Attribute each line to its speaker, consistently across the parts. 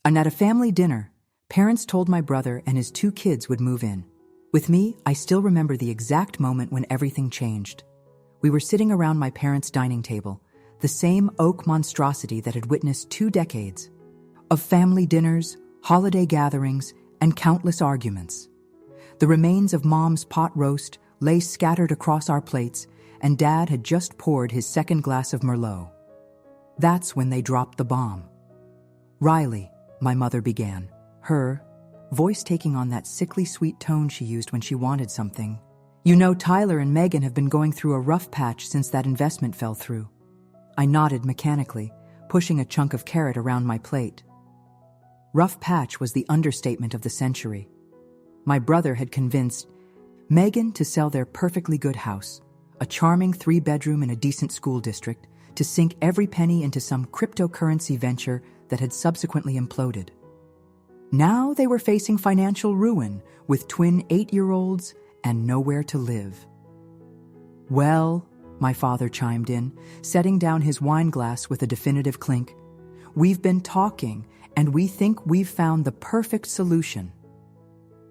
Speaker 1: And at a family dinner, parents told my brother and his 2 kids would move in. With me, I still remember the exact moment when everything changed. We were sitting around my parents' dining table, the same oak monstrosity that had witnessed 2 decades of family dinners, holiday gatherings, and countless arguments. The remains of Mom's pot roast lay scattered across our plates, and Dad had just poured his second glass of Merlot. That's when they dropped the bomb. "Riley," my mother began, her voice taking on that sickly sweet tone she used when she wanted something. "You know, Tyler and Megan have been going through a rough patch since that investment fell through." I nodded mechanically, pushing a chunk of carrot around my plate. Rough patch was the understatement of the century. My brother had convinced Megan to sell their perfectly good house, a charming 3-bedroom in a decent school district, to sink every penny into some cryptocurrency venture that had subsequently imploded. Now they were facing financial ruin with twin 8-year-olds and nowhere to live. "Well," my father chimed in, setting down his wine glass with a definitive clink, "we've been talking, and we think we've found the perfect solution."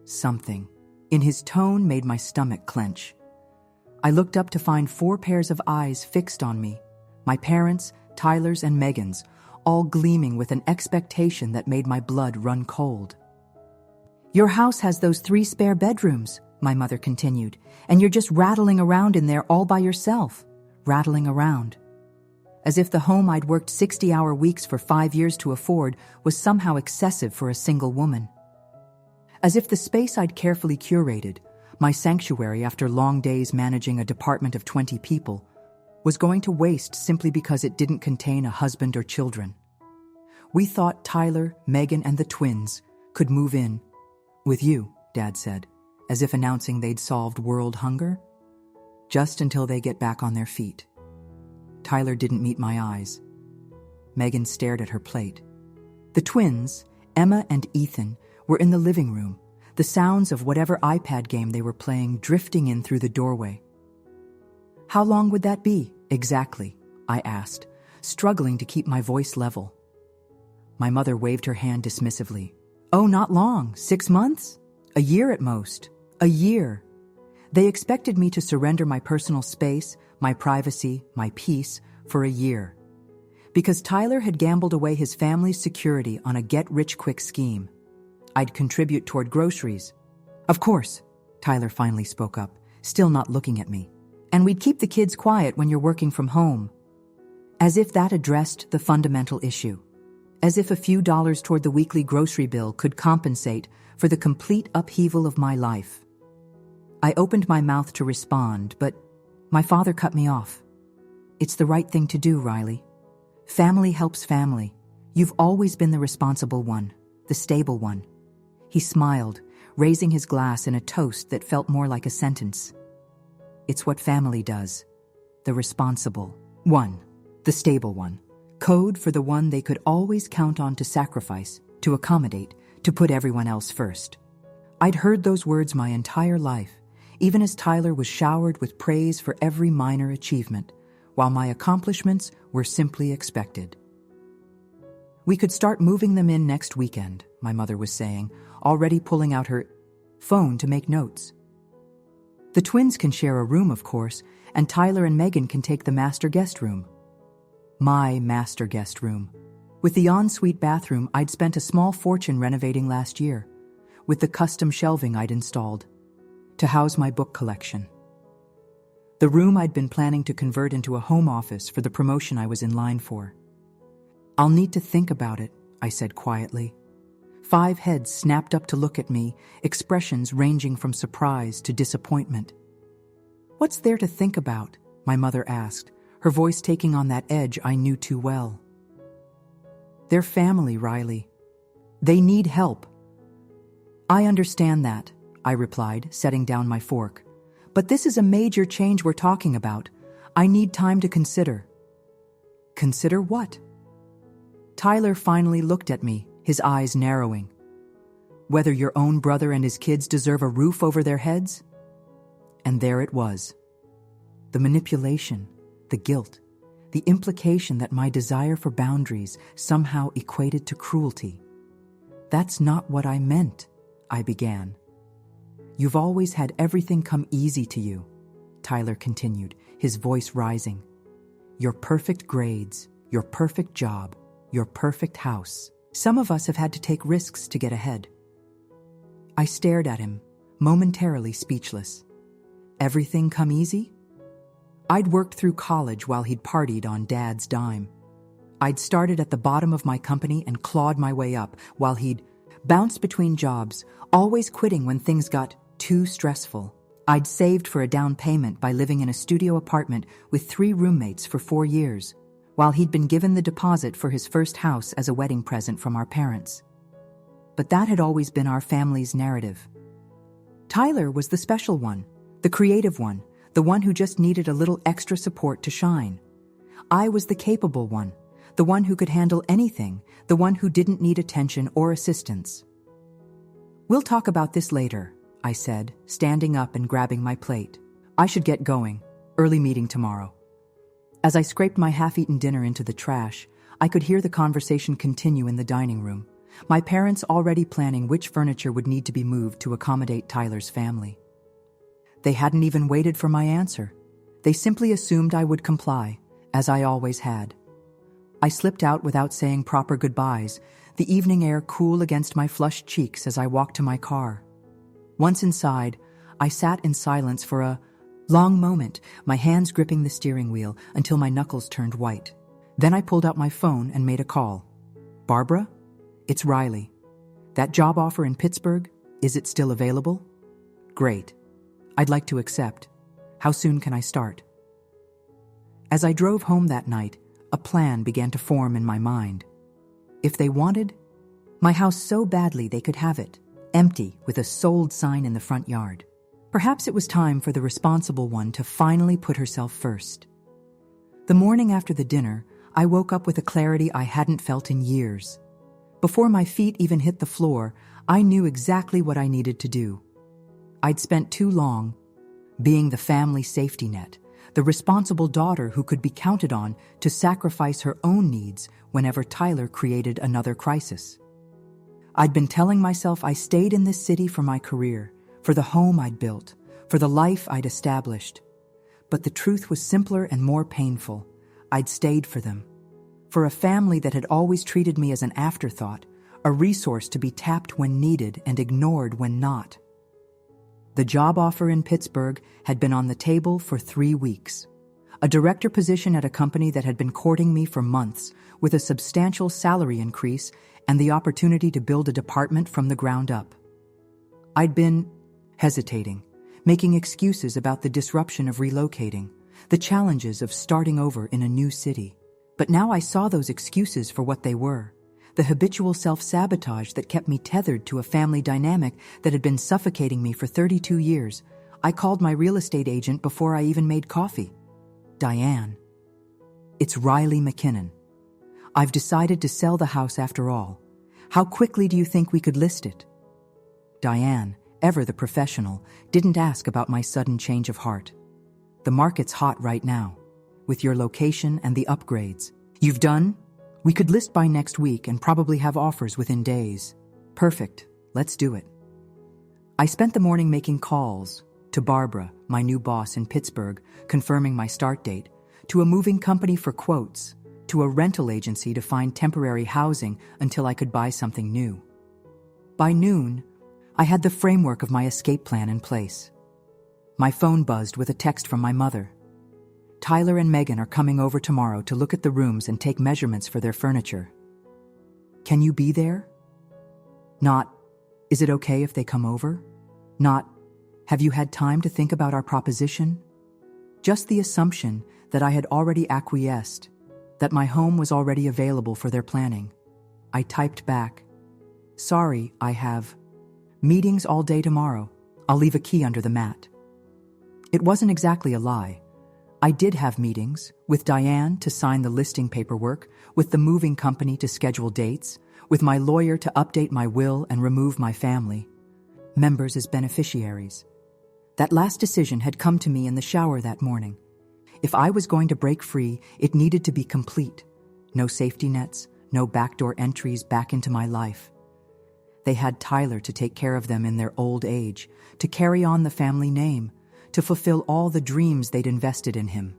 Speaker 1: Something in his tone made my stomach clench. I looked up to find 4 pairs of eyes fixed on me, my parents, Tyler's, and Megan's, all gleaming with an expectation that made my blood run cold. "Your house has those 3 spare bedrooms," my mother continued, "and you're just rattling around in there all by yourself." Rattling around. As if the home I'd worked 60-hour weeks for 5 years to afford was somehow excessive for a single woman. As if the space I'd carefully curated, my sanctuary after long days managing a department of 20 people, was going to waste simply because it didn't contain a husband or children. "We thought Tyler, Megan, and the twins could move in with you," Dad said, as if announcing they'd solved world hunger. "Just until they get back on their feet." Tyler didn't meet my eyes. Megan stared at her plate. The twins, Emma and Ethan, were in the living room, the sounds of whatever iPad game they were playing drifting in through the doorway. "How long would that be, exactly?" I asked, struggling to keep my voice level. My mother waved her hand dismissively. "Oh, not long. 6 months? A year at most. A year." They expected me to surrender my personal space, my privacy, my peace, for a year. Because Tyler had gambled away his family's security on a get-rich-quick scheme. I'd contribute toward groceries. "Of course," Tyler finally spoke up, still not looking at me. "And we'd keep the kids quiet when you're working from home." As if that addressed the fundamental issue. As if a few dollars toward the weekly grocery bill could compensate for the complete upheaval of my life. I opened my mouth to respond, but my father cut me off. "It's the right thing to do, Riley. Family helps family. You've always been the responsible one, the stable one." He smiled, raising his glass in a toast that felt more like a sentence. "It's what family does. The responsible one, the stable one. Code for the one they could always count on to sacrifice, to accommodate, to put everyone else first." I'd heard those words my entire life, even as Tyler was showered with praise for every minor achievement, while my accomplishments were simply expected. "We could start moving them in next weekend," my mother was saying, already pulling out her phone to make notes. "The twins can share a room, of course, and Tyler and Megan can take the master guest room." My master guest room. With the ensuite bathroom I'd spent a small fortune renovating last year, with the custom shelving I'd installed to house my book collection. The room I'd been planning to convert into a home office for the promotion I was in line for. "I'll need to think about it," I said quietly. 5 heads snapped up to look at me, expressions ranging from surprise to disappointment. "What's there to think about?" my mother asked, her voice taking on that edge I knew too well. "They're family, Riley. They need help." "I understand that," I replied, setting down my fork. "But this is a major change we're talking about. I need time to consider." "Consider what?" Tyler finally looked at me, his eyes narrowing. "Whether your own brother and his kids deserve a roof over their heads?" And there it was. The manipulation, the guilt, the implication that my desire for boundaries somehow equated to cruelty. That's not what I meant, I began. You've always had everything come easy to you, Tyler continued, his voice rising. Your perfect grades, your perfect job, your perfect house. Some of us have had to take risks to get ahead. I stared at him, momentarily speechless. Everything come easy? I'd worked through college while he'd partied on Dad's dime. I'd started at the bottom of my company and clawed my way up while he'd bounced between jobs, always quitting when things got too stressful. I'd saved for a down payment by living in a studio apartment with 3 roommates for 4 years, while he'd been given the deposit for his first house as a wedding present from our parents. But that had always been our family's narrative. Tyler was the special one, the creative one, the one who just needed a little extra support to shine. I was the capable one, the one who could handle anything, the one who didn't need attention or assistance. We'll talk about this later, I said, standing up and grabbing my plate. I should get going. Early meeting tomorrow. As I scraped my half-eaten dinner into the trash, I could hear the conversation continue in the dining room, my parents already planning which furniture would need to be moved to accommodate Tyler's family. They hadn't even waited for my answer. They simply assumed I would comply, as I always had. I slipped out without saying proper goodbyes, the evening air cool against my flushed cheeks as I walked to my car. Once inside, I sat in silence for a long moment, my hands gripping the steering wheel until my knuckles turned white. Then I pulled out my phone and made a call. Barbara? It's Riley. That job offer in Pittsburgh, is it still available? Great. I'd like to accept. How soon can I start? As I drove home that night, a plan began to form in my mind. If they wanted, my house so badly they could have it, empty with a sold sign in the front yard. Perhaps it was time for the responsible one to finally put herself first. The morning after the dinner, I woke up with a clarity I hadn't felt in years. Before my feet even hit the floor, I knew exactly what I needed to do. I'd spent too long being the family safety net, the responsible daughter who could be counted on to sacrifice her own needs whenever Tyler created another crisis. I'd been telling myself I stayed in this city for my career, for the home I'd built, for the life I'd established. But the truth was simpler and more painful. I'd stayed for them. For a family that had always treated me as an afterthought, a resource to be tapped when needed and ignored when not. The job offer in Pittsburgh had been on the table for 3 weeks. A director position at a company that had been courting me for months, with a substantial salary increase and the opportunity to build a department from the ground up. I'd been hesitating, making excuses about the disruption of relocating, the challenges of starting over in a new city. But now I saw those excuses for what they were, the habitual self-sabotage that kept me tethered to a family dynamic that had been suffocating me for 32 years. I called my real estate agent before I even made coffee. Diane. It's Riley McKinnon. I've decided to sell the house after all. How quickly do you think we could list it? Diane, ever the professional, didn't ask about my sudden change of heart. The market's hot right now, with your location and the upgrades. You've done? We could list by next week and probably have offers within days. Perfect. Let's do it. I spent the morning making calls to Barbara, my new boss in Pittsburgh, confirming my start date, to a moving company for quotes, to a rental agency to find temporary housing until I could buy something new. By noon, I had the framework of my escape plan in place. My phone buzzed with a text from my mother. Tyler and Megan are coming over tomorrow to look at the rooms and take measurements for their furniture. Can you be there? Not, is it okay if they come over? Not, have you had time to think about our proposition? Just the assumption that I had already acquiesced, that my home was already available for their planning. I typed back, sorry, I have meetings all day tomorrow. I'll leave a key under the mat. It wasn't exactly a lie. I did have meetings, with Diane to sign the listing paperwork, with the moving company to schedule dates, with my lawyer to update my will and remove my family members as beneficiaries. That last decision had come to me in the shower that morning. If I was going to break free, it needed to be complete. No safety nets, no backdoor entries back into my life. They had Tyler to take care of them in their old age, to carry on the family name, to fulfill all the dreams they'd invested in him.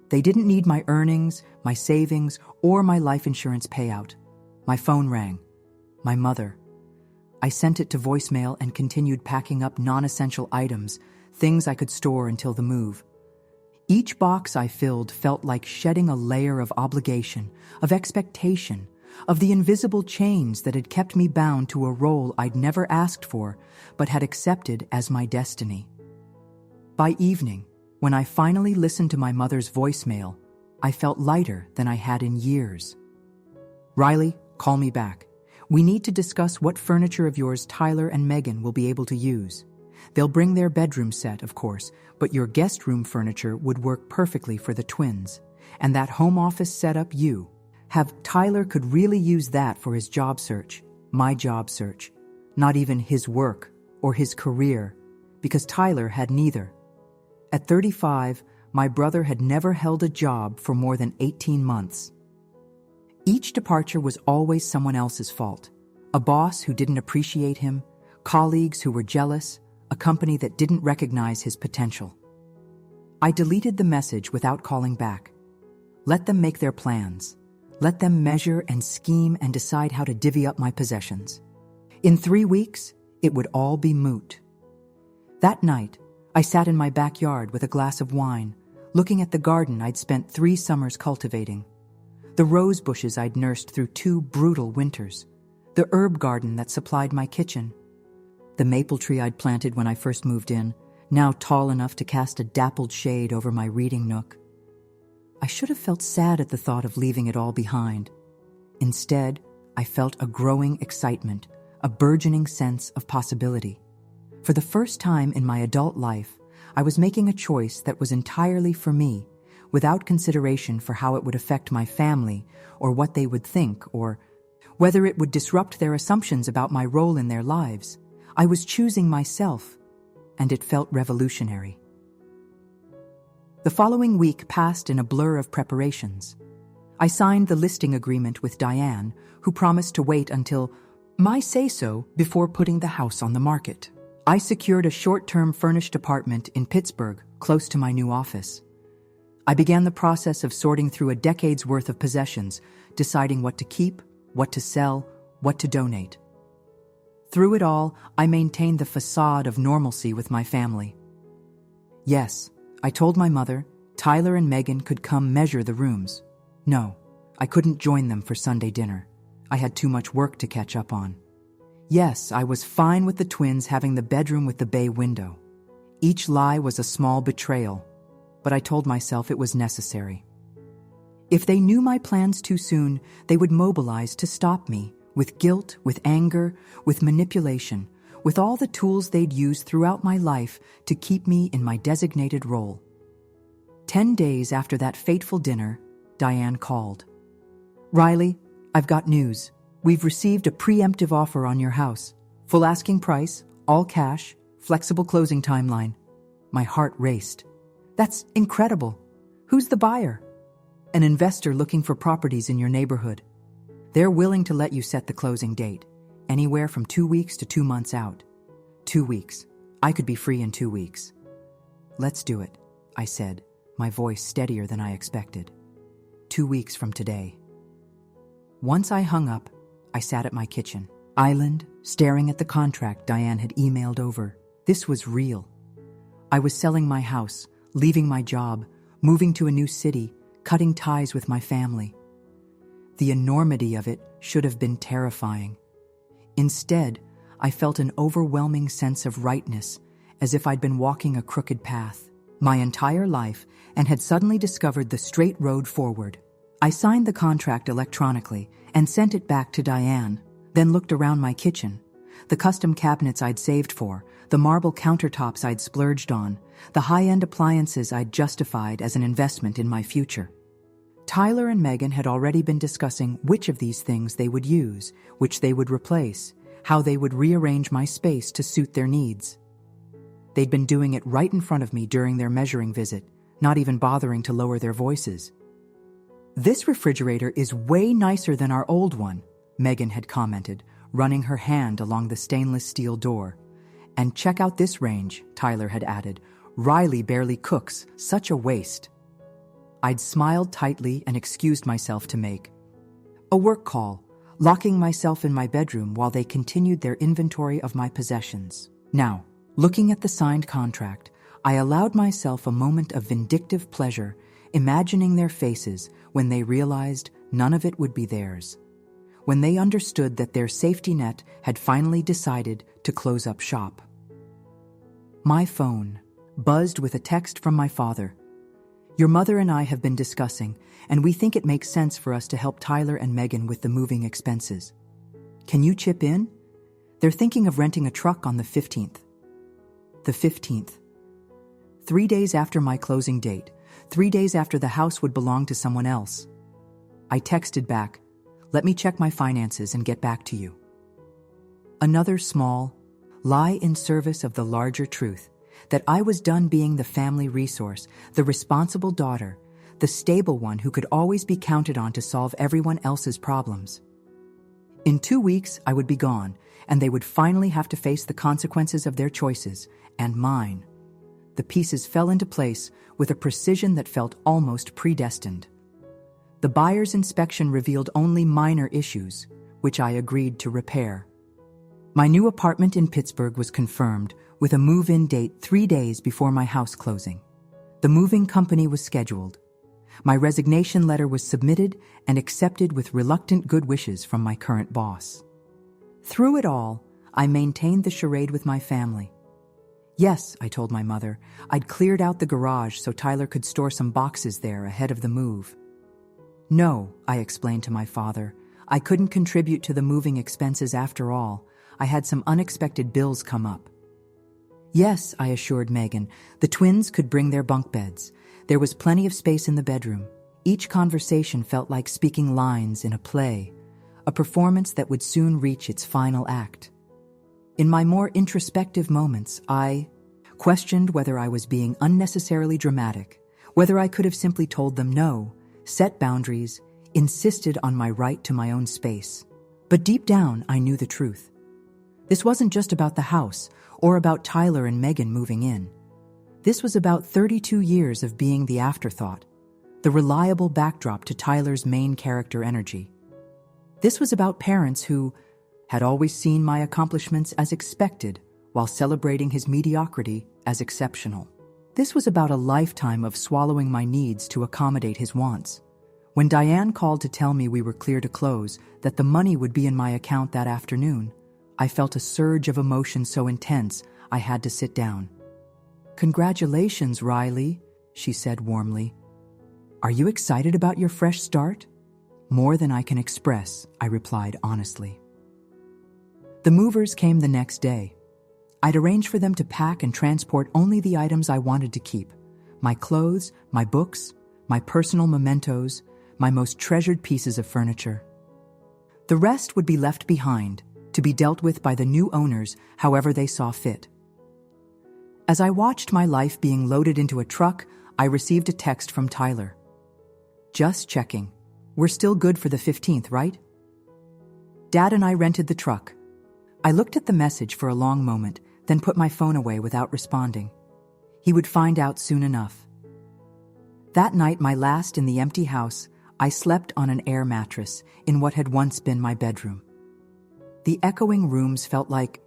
Speaker 1: They didn't need my earnings, my savings, or my life insurance payout. My phone rang. My mother. I sent it to voicemail and continued packing up non-essential items, things I could store until the move. Each box I filled felt like shedding a layer of obligation, of expectation, of the invisible chains that had kept me bound to a role I'd never asked for, but had accepted as my destiny. By evening, when I finally listened to my mother's voicemail, I felt lighter than I had in years. "Riley, call me back. We need to discuss what furniture of yours Tyler and Megan will be able to use. They'll bring their bedroom set, of course, but your guest room furniture would work perfectly for the twins. And that home office setup Tyler could really use that for his job search, my job search, not even his work or his career, because Tyler had neither. At 35, my brother had never held a job for more than 18 months. Each departure was always someone else's fault. A boss who didn't appreciate him, colleagues who were jealous, a company that didn't recognize his potential. I deleted the message without calling back. Let them make their plans. Let them measure and scheme and decide how to divvy up my possessions. In 3 weeks, it would all be moot. That night, I sat in my backyard with a glass of wine, looking at the garden I'd spent 3 summers cultivating. The rose bushes I'd nursed through 2 brutal winters. The herb garden that supplied my kitchen. The maple tree I'd planted when I first moved in, now tall enough to cast a dappled shade over my reading nook. I should have felt sad at the thought of leaving it all behind. Instead, I felt a growing excitement, a burgeoning sense of possibility. For the first time in my adult life, I was making a choice that was entirely for me, without consideration for how it would affect my family, or what they would think, or whether it would disrupt their assumptions about my role in their lives. I was choosing myself, and it felt revolutionary. The following week passed in a blur of preparations. I signed the listing agreement with Diane, who promised to wait until my say-so before putting the house on the market. I secured a short-term furnished apartment in Pittsburgh, close to my new office. I began the process of sorting through a decade's worth of possessions, deciding what to keep, what to sell, what to donate. Through it all, I maintained the facade of normalcy with my family. Yes, I told my mother, Tyler and Megan could come measure the rooms. No, I couldn't join them for Sunday dinner. I had too much work to catch up on. Yes, I was fine with the twins having the bedroom with the bay window. Each lie was a small betrayal, but I told myself it was necessary. If they knew my plans too soon, they would mobilize to stop me, with guilt, with anger, with manipulation, with all the tools they'd used throughout my life to keep me in my designated role. 10 days after that fateful dinner, Diane called. "Riley, I've got news. We've received a preemptive offer on your house. Full asking price, all cash, flexible closing timeline." My heart raced. "That's incredible. Who's the buyer?" "An investor looking for properties in your neighborhood. They're willing to let you set the closing date, anywhere from 2 weeks to 2 months out." 2 weeks. I could be free in 2 weeks. "Let's do it," I said, my voice steadier than I expected. 2 weeks from today. Once I hung up, I sat at my kitchen island, staring at the contract Diane had emailed over. This was real. I was selling my house, leaving my job, moving to a new city, cutting ties with my family. The enormity of it should have been terrifying. Instead, I felt an overwhelming sense of rightness, as if I'd been walking a crooked path my entire life and had suddenly discovered the straight road forward. I signed the contract electronically and sent it back to Diane, then looked around my kitchen. The custom cabinets I'd saved for, the marble countertops I'd splurged on, the high-end appliances I'd justified as an investment in my future. Tyler and Megan had already been discussing which of these things they would use, which they would replace, how they would rearrange my space to suit their needs. They'd been doing it right in front of me during their measuring visit, not even bothering to lower their voices. "This refrigerator is way nicer than our old one," Megan had commented, running her hand along the stainless steel door. "And check out this range," Tyler had added. "Riley barely cooks, such a waste." I'd smiled tightly and excused myself to make a work call, locking myself in my bedroom while they continued their inventory of my possessions. Now, looking at the signed contract, I allowed myself a moment of vindictive pleasure, imagining their faces when they realized none of it would be theirs, when they understood that their safety net had finally decided to close up shop. My phone buzzed with a text from my father. "Your mother and I have been discussing, and we think it makes sense for us to help Tyler and Megan with the moving expenses. Can you chip in? They're thinking of renting a truck on the 15th. The 15th. 3 days after my closing date, 3 days after the house would belong to someone else. I texted back, "Let me check my finances and get back to you." Another small lie in service of the larger truth that I was done being the family resource, the responsible daughter, the stable one who could always be counted on to solve everyone else's problems. In 2 weeks, I would be gone, and they would finally have to face the consequences of their choices, and mine. The pieces fell into place with a precision that felt almost predestined. The buyer's inspection revealed only minor issues, which I agreed to repair. My new apartment in Pittsburgh was confirmed with a move-in date 3 days before my house closing. The moving company was scheduled. My resignation letter was submitted and accepted with reluctant good wishes from my current boss. Through it all, I maintained the charade with my family. Yes, I told my mother, I'd cleared out the garage so Tyler could store some boxes there ahead of the move. No, I explained to my father, I couldn't contribute to the moving expenses after all. I had some unexpected bills come up. Yes, I assured Megan, the twins could bring their bunk beds. There was plenty of space in the bedroom. Each conversation felt like speaking lines in a play, a performance that would soon reach its final act. In my more introspective moments, I questioned whether I was being unnecessarily dramatic, whether I could have simply told them no, set boundaries, insisted on my right to my own space. But deep down, I knew the truth. This wasn't just about the house or about Tyler and Megan moving in. This was about 32 years of being the afterthought, the reliable backdrop to Tyler's main character energy. This was about parents who had always seen my accomplishments as expected while celebrating his mediocrity as exceptional. This was about a lifetime of swallowing my needs to accommodate his wants. When Diane called to tell me we were clear to close, that the money would be in my account that afternoon, I felt a surge of emotion so intense I had to sit down. "Congratulations, Riley," she said warmly. "Are you excited about your fresh start?" "More than I can express," I replied honestly. The movers came the next day. I'd arranged for them to pack and transport only the items I wanted to keep: my clothes, my books, my personal mementos, my most treasured pieces of furniture. The rest would be left behind, to be dealt with by the new owners however they saw fit. As I watched my life being loaded into a truck, I received a text from Tyler. "Just checking. We're still good for the 15th, right?" Dad and I rented the truck. I looked at the message for a long moment, then put my phone away without responding. He would find out soon enough. That night, my last in the empty house, I slept on an air mattress in what had once been my bedroom. The echoing rooms felt like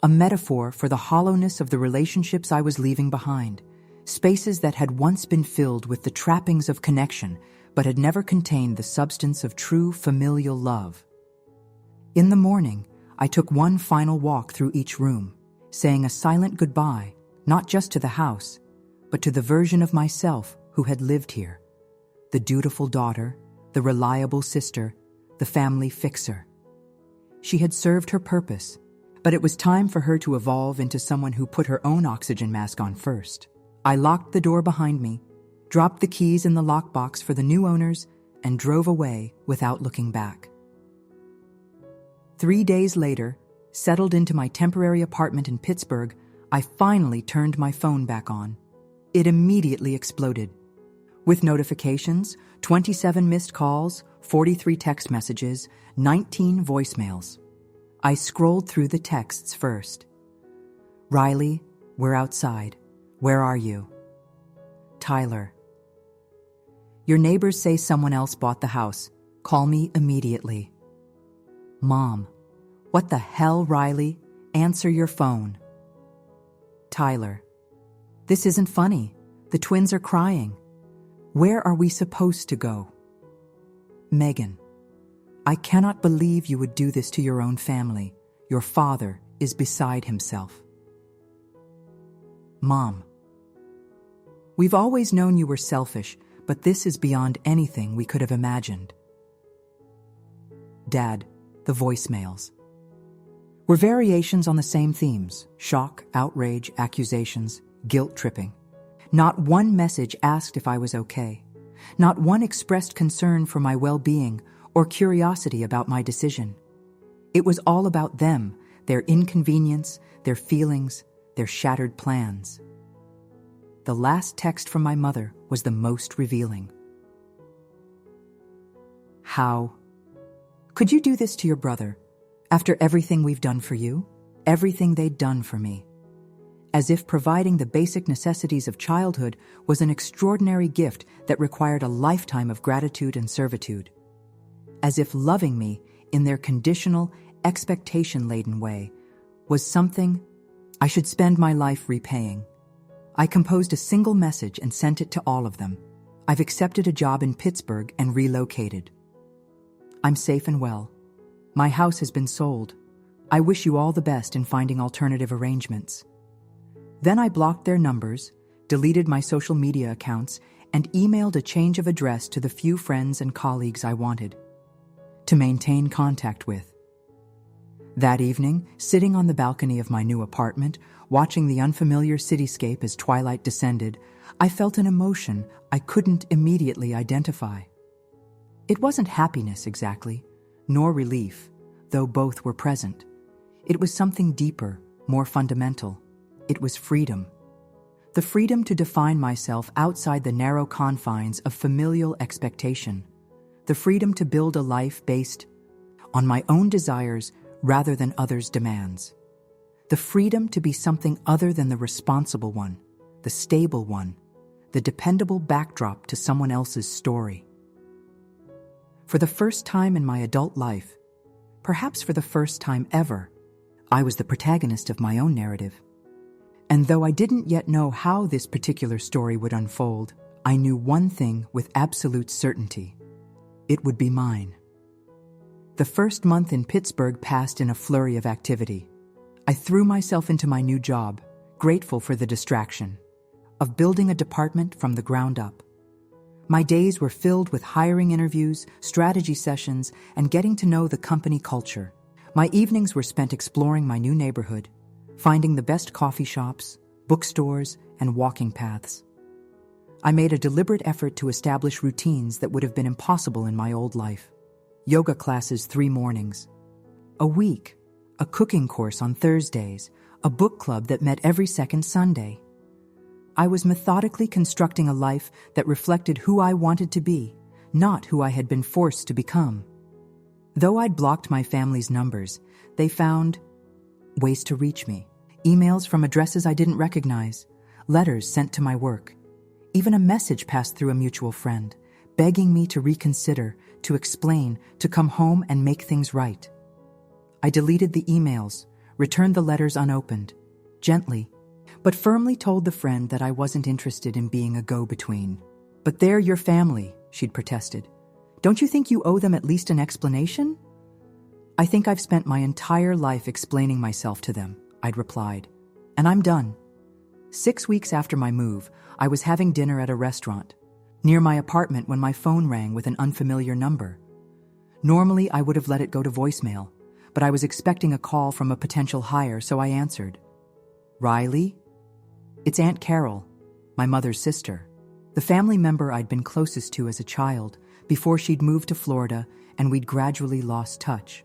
Speaker 1: a metaphor for the hollowness of the relationships I was leaving behind, spaces that had once been filled with the trappings of connection but had never contained the substance of true familial love. In the morning, I took one final walk through each room, saying a silent goodbye, not just to the house, but to the version of myself who had lived here. The dutiful daughter, the reliable sister, the family fixer. She had served her purpose, but it was time for her to evolve into someone who put her own oxygen mask on first. I locked the door behind me, dropped the keys in the lockbox for the new owners, and drove away without looking back. 3 days later, settled into my temporary apartment in Pittsburgh, I finally turned my phone back on. It immediately exploded. With notifications, 27 missed calls, 43 text messages, 19 voicemails. I scrolled through the texts first. Riley, we're outside. Where are you? Tyler. Your neighbors say someone else bought the house. Call me immediately. Mom. What the hell, Riley? Answer your phone. Tyler. This isn't funny. The twins are crying. Where are we supposed to go? Megan. I cannot believe you would do this to your own family. Your father is beside himself. Mom. We've always known you were selfish, but this is beyond anything we could have imagined. Dad, the voicemails. Were variations on the same themes: shock, outrage, accusations, guilt-tripping. Not one message asked if I was okay. Not one expressed concern for my well-being or curiosity about my decision. It was all about them, their inconvenience, their feelings, their shattered plans. The last text from my mother was the most revealing. How? Could you do this to your brother? After everything we've done for you? Everything they'd done for me. As if providing the basic necessities of childhood was an extraordinary gift that required a lifetime of gratitude and servitude. As if loving me in their conditional, expectation-laden way was something I should spend my life repaying. I composed a single message and sent it to all of them. I've accepted a job in Pittsburgh and relocated. I'm safe and well. My house has been sold. I wish you all the best in finding alternative arrangements. Then I blocked their numbers, deleted my social media accounts, and emailed a change of address to the few friends and colleagues I wanted to maintain contact with. That evening, sitting on the balcony of my new apartment, watching the unfamiliar cityscape as twilight descended, I felt an emotion I couldn't immediately identify. It wasn't happiness exactly, nor relief, though both were present. It was something deeper, more fundamental. It was freedom. The freedom to define myself outside the narrow confines of familial expectation. The freedom to build a life based on my own desires rather than others' demands. The freedom to be something other than the responsible one, the stable one, the dependable backdrop to someone else's story. For the first time in my adult life, perhaps for the first time ever, I was the protagonist of my own narrative. And though I didn't yet know how this particular story would unfold, I knew one thing with absolute certainty. It would be mine. The first month in Pittsburgh passed in a flurry of activity. I threw myself into my new job, grateful for the distraction of building a department from the ground up. My days were filled with hiring interviews, strategy sessions, and getting to know the company culture. My evenings were spent exploring my new neighborhood, finding the best coffee shops, bookstores, and walking paths. I made a deliberate effort to establish routines that would have been impossible in my old life. Yoga classes 3 mornings a week, a cooking course on Thursdays, a book club that met every second Sunday. I was methodically constructing a life that reflected who I wanted to be, not who I had been forced to become. Though I'd blocked my family's numbers, they found ways to reach me. Emails from addresses I didn't recognize, letters sent to my work. Even a message passed through a mutual friend, begging me to reconsider, to explain, to come home and make things right. I deleted the emails, returned the letters unopened, gently, but firmly told the friend that I wasn't interested in being a go-between. "But they're your family," she'd protested. "Don't you think you owe them at least an explanation?" "I think I've spent my entire life explaining myself to them," I'd replied, "and I'm done." 6 weeks after my move, I was having dinner at a restaurant near my apartment when my phone rang with an unfamiliar number. Normally, I would have let it go to voicemail, but I was expecting a call from a potential hire, so I answered. "Riley?" "It's Aunt Carol, my mother's sister, the family member I'd been closest to as a child before she'd moved to Florida and we'd gradually lost touch.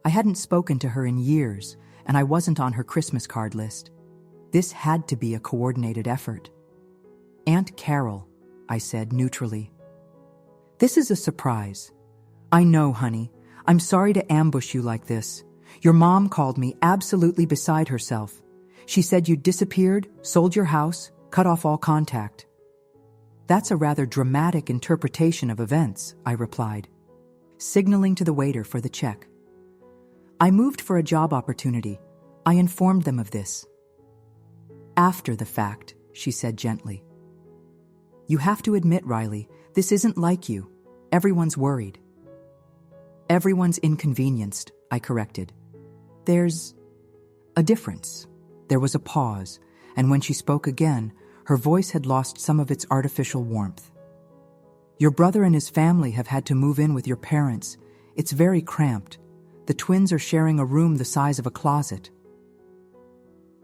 Speaker 1: I hadn't spoken to her in years, and I wasn't on her Christmas card list. This had to be a coordinated effort. "Aunt Carol," I said neutrally. "This is a surprise. I know, honey. I'm sorry to ambush you like this. Your mom called me absolutely beside herself. She said you'd disappeared, sold your house, cut off all contact. That's a rather dramatic interpretation of events, I replied, signaling to the waiter for the check. I moved for a job opportunity. I informed them of this. After the fact, she said gently. You have to admit, Riley, this isn't like you. Everyone's worried. Everyone's inconvenienced, I corrected. There's a difference. There was a pause, and when she spoke again, her voice had lost some of its artificial warmth. Your brother and his family have had to move in with your parents. It's very cramped. The twins are sharing a room the size of a closet.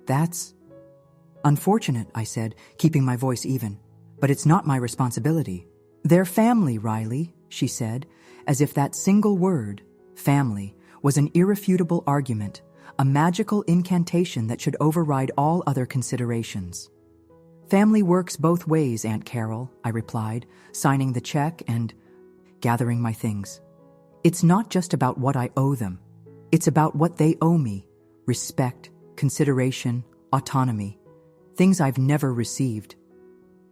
Speaker 1: That's unfortunate, I said, keeping my voice even. But it's not my responsibility. Their family, Riley, she said, as if that single word, family, was an irrefutable argument, a magical incantation that should override all other considerations. Family works both ways, Aunt Carol, I replied, signing the check and gathering my things. It's not just about what I owe them. It's about what they owe me. Respect, consideration, autonomy. Things I've never received.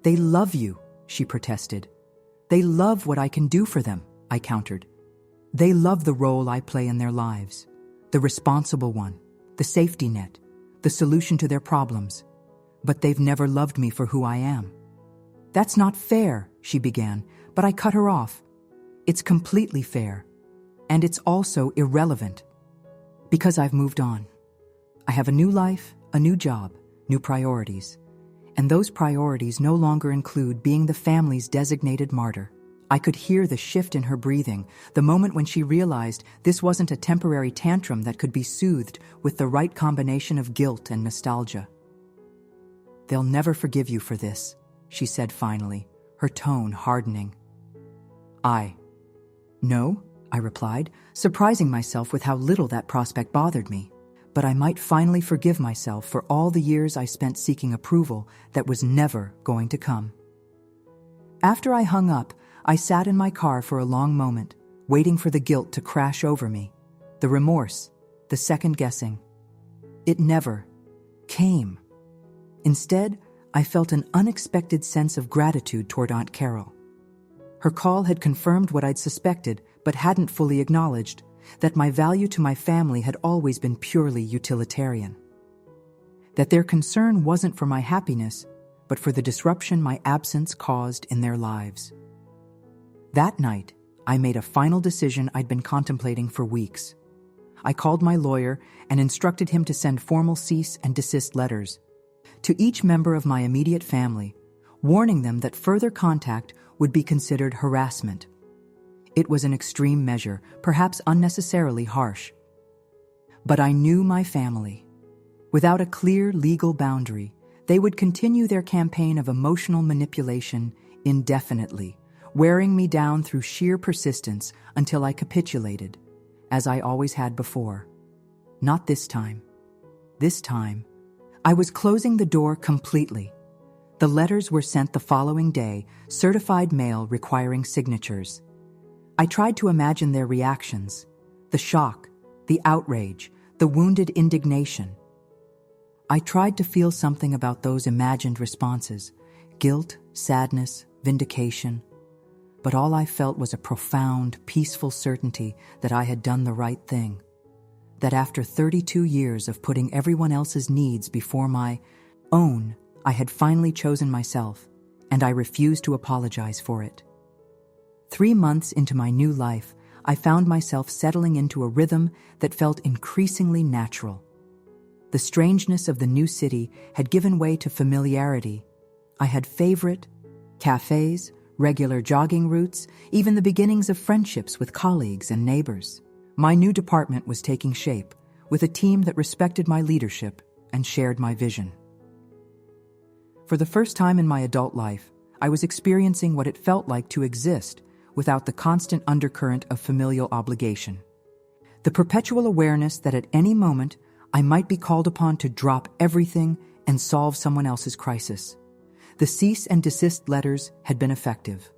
Speaker 1: They love you, she protested. They love what I can do for them, I countered. They love the role I play in their lives. The responsible one, the safety net, the solution to their problems. But they've never loved me for who I am. That's not fair, she began, but I cut her off. It's completely fair. And it's also irrelevant. Because I've moved on. I have a new life, a new job, new priorities. And those priorities no longer include being the family's designated martyr. I could hear the shift in her breathing, the moment when she realized this wasn't a temporary tantrum that could be soothed with the right combination of guilt and nostalgia. They'll never forgive you for this, she said finally, her tone hardening. No, I replied, surprising myself with how little that prospect bothered me. But I might finally forgive myself for all the years I spent seeking approval that was never going to come. After I hung up, I sat in my car for a long moment, waiting for the guilt to crash over me, the remorse, the second-guessing. It never came. Instead, I felt an unexpected sense of gratitude toward Aunt Carol. Her call had confirmed what I'd suspected but hadn't fully acknowledged, that my value to my family had always been purely utilitarian. That their concern wasn't for my happiness, but for the disruption my absence caused in their lives. That night, I made a final decision I'd been contemplating for weeks. I called my lawyer and instructed him to send formal cease and desist letters to each member of my immediate family, warning them that further contact would be considered harassment. It was an extreme measure, perhaps unnecessarily harsh. But I knew my family. Without a clear legal boundary, they would continue their campaign of emotional manipulation indefinitely, wearing me down through sheer persistence until I capitulated, as I always had before. Not this time. This time, I was closing the door completely. The letters were sent the following day, certified mail requiring signatures. I tried to imagine their reactions, the shock, the outrage, the wounded indignation. I tried to feel something about those imagined responses, guilt, sadness, vindication. But all I felt was a profound, peaceful certainty that I had done the right thing. That after 32 years of putting everyone else's needs before my own, I had finally chosen myself, and I refused to apologize for it. 3 months into my new life, I found myself settling into a rhythm that felt increasingly natural. The strangeness of the new city had given way to familiarity. I had favorite cafes, regular jogging routes, even the beginnings of friendships with colleagues and neighbors. My new department was taking shape, with a team that respected my leadership and shared my vision. For the first time in my adult life, I was experiencing what it felt like to exist without the constant undercurrent of familial obligation. The perpetual awareness that at any moment I might be called upon to drop everything and solve someone else's crisis. The cease and desist letters had been effective.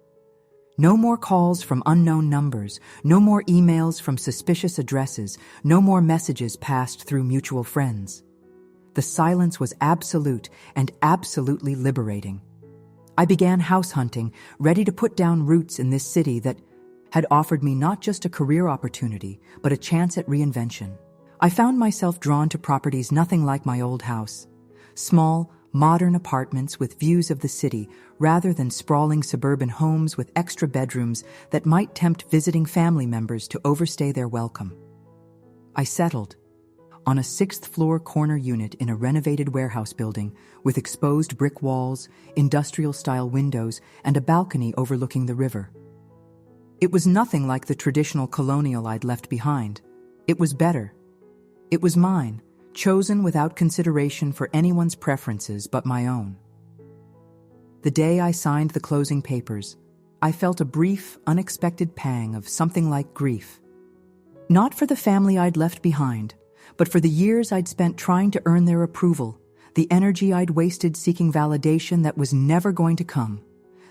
Speaker 1: No more calls from unknown numbers, no more emails from suspicious addresses, no more messages passed through mutual friends. The silence was absolute and absolutely liberating. I began house hunting, ready to put down roots in this city that had offered me not just a career opportunity, but a chance at reinvention. I found myself drawn to properties nothing like my old house. Small, modern apartments with views of the city, rather than sprawling suburban homes with extra bedrooms that might tempt visiting family members to overstay their welcome. I settled on a 6th-floor corner unit in a renovated warehouse building with exposed brick walls, industrial-style windows, and a balcony overlooking the river. It was nothing like the traditional colonial I'd left behind. It was better. It was mine, chosen without consideration for anyone's preferences but my own. The day I signed the closing papers, I felt a brief, unexpected pang of something like grief. Not for the family I'd left behind, but for the years I'd spent trying to earn their approval, the energy I'd wasted seeking validation that was never going to come,